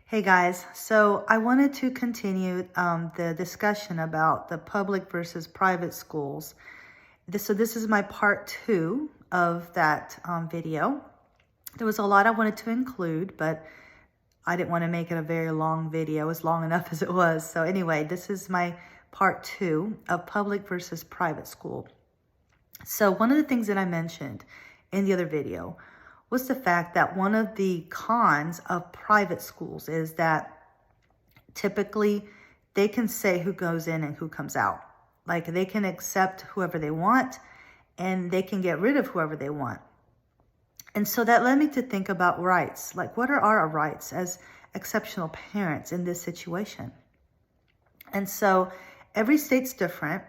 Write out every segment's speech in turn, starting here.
Hey guys, so I wanted to continue the discussion about the public versus private schools. So this is my part two of that video. There was a lot I wanted to include, but I didn't want to make it a very long video. It was long enough as it was. So anyway, this is my part two of public versus private school. So one of the things that I mentioned in the other video was the fact that one of the cons of private schools is that typically they can say who goes in and who comes out. Like they can accept whoever they want and they can get rid of whoever they want. And so that led me to think about rights. Like what are our rights as exceptional parents in this situation? And so every state's different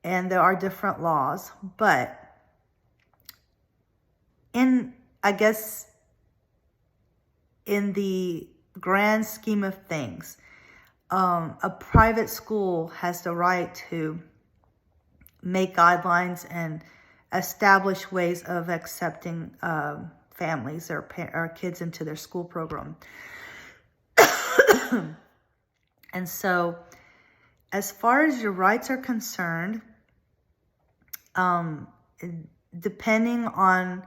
and there are different laws, but I guess in the grand scheme of things, a private school has the right to make guidelines and establish ways of accepting families or kids into their school program. And so as far as your rights are concerned, depending on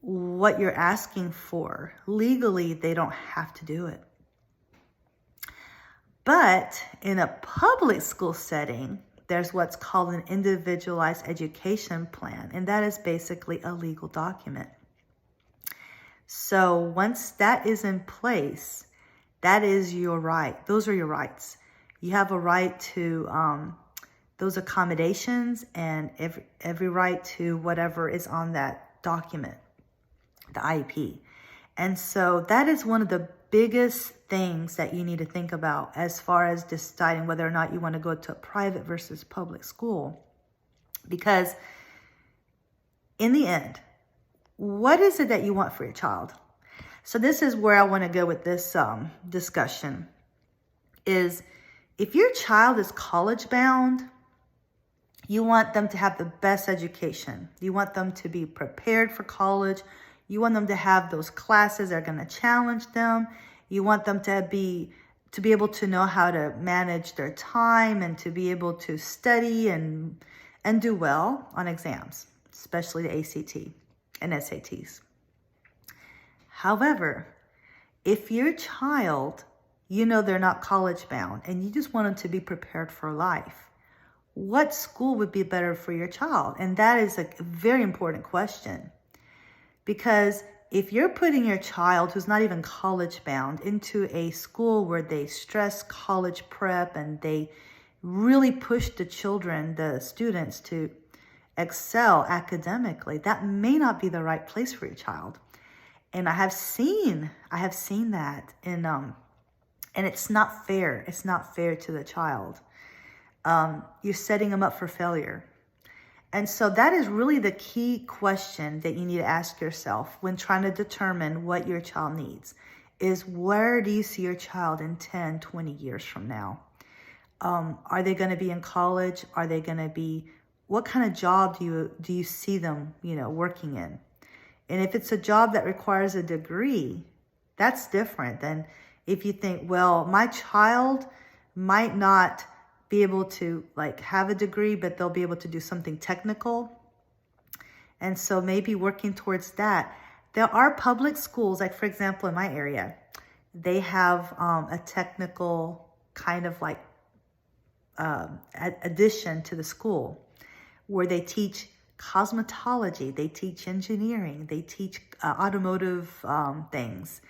what you're asking for, legally, they don't have to do it. But in a public school setting, there's what's called an individualized education plan, and that is basically a legal document. So once that is in place, that is your right. Those are your rights. You have a right to those accommodations and every right to whatever is on that document, the IEP. And so that is one of the biggest things that you need to think about as far as deciding whether or not you want to go to a private versus public school. Because in the end, what is it that you want for your child? So this is where I want to go with this discussion is if your child is college bound, you want them to have the best education. You want them to be prepared for college. You want them to have those classes that are going to challenge them. You want them to be able to know how to manage their time and to be able to study and do well on exams, especially the ACT and SATs. However, if your child, they're not college bound and you just want them to be prepared for life, what school would be better for your child? And that is a very important question. Because if you're putting your child who's not even college bound into a school where they stress college prep and they really push the students to excel academically, that may not be the right place for your child. And I have seen that and it's not fair. It's not fair to the child. You're setting them up for failure. And so that is really the key question that you need to ask yourself when trying to determine what your child needs is where do you see your child in 10, 20 years from now? Are they going to be in college? Are they going to be, what kind of job do you see them, working in? And if it's a job that requires a degree, that's different than if you think, well, my child might not be able to have a degree, but they'll be able to do something technical. And so maybe working towards that. There are public schools, like for example, in my area, they have a technical kind of addition to the school where they teach cosmetology, they teach engineering, they teach automotive things.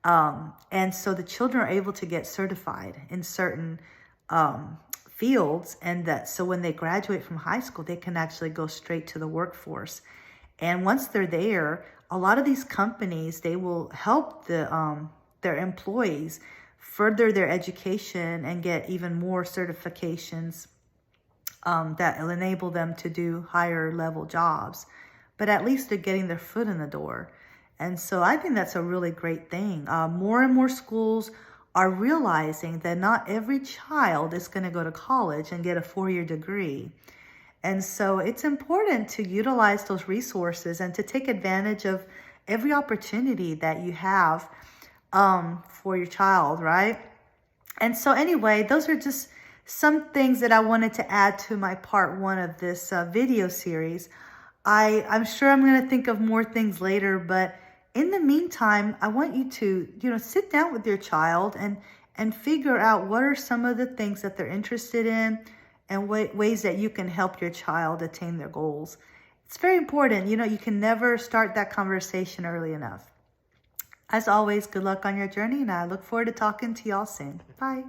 And so the children are able to get certified in certain fields, and so when they graduate from high school, they can actually go straight to the workforce. And once they're there, a lot of these companies, they will help their employees further their education and get even more certifications that will enable them to do higher level jobs. But at least they're getting their foot in the door. And so I think that's a really great thing. More and more schools are realizing that not every child is going to go to college and get a 4-year degree. And so it's important to utilize those resources and to take advantage of every opportunity that you have for your child, right? And so anyway, those are just some things that I wanted to add to my part 1 of this video series. I'm sure I'm going to think of more things later, but in the meantime, I want you to, sit down with your child and figure out what are some of the things that they're interested in and ways that you can help your child attain their goals. It's very important. You can never start that conversation early enough. As always, good luck on your journey, and I look forward to talking to y'all soon. Bye.